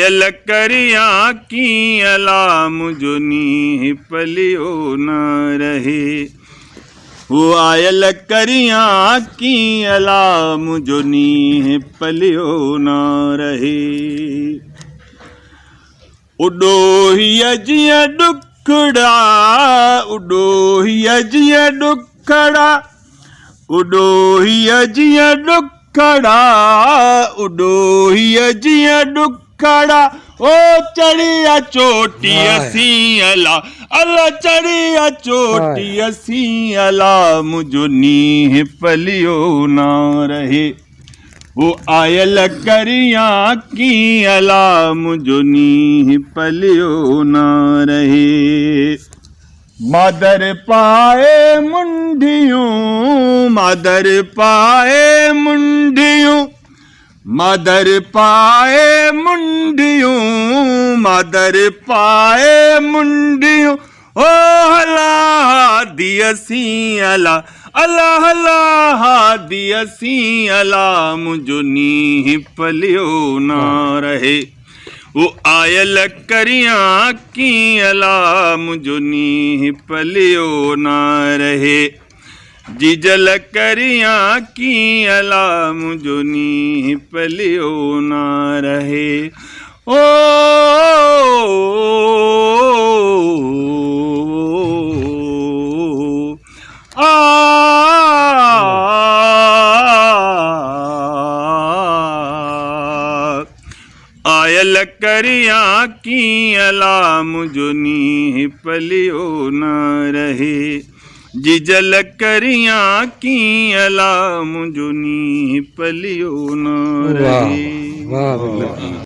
आयल करिया की अला मुझो नी पलियो न रहे। वो आयल करिया की अला मुझो नी पलियो न रहे। उडोहिया जिया डुखड़ा उडोहिया जिया डुखड़ा उडोहिया जिया डुखड़ा उडोहिया जिया डुखड़ा ओ चढ़िया चोटी असी अला अला चढ़िया चोटी असी अला मुझो नी पलियो ना रहे। वो आयल करिया की अला मुझो नी पलियो ना रहे। मादर पाए मुंडियों मादर पाए मुंडियों मादर पाए मुंडियों मादर पाए मुंडियों ओ हला दियसी अला अला हला दियसी अला मुझो नी पलियो ना रहे। वो आयल करिया की अला मुझो नी पलियो ना रहे। जिजल करिया की अला मुझो नी पलियो ना रहे। ओ आयल करिया की अला मुझो नी पलियो न रहे। जिजल करिया की अला मुझो नी पलियो न रहे। वाह वाह।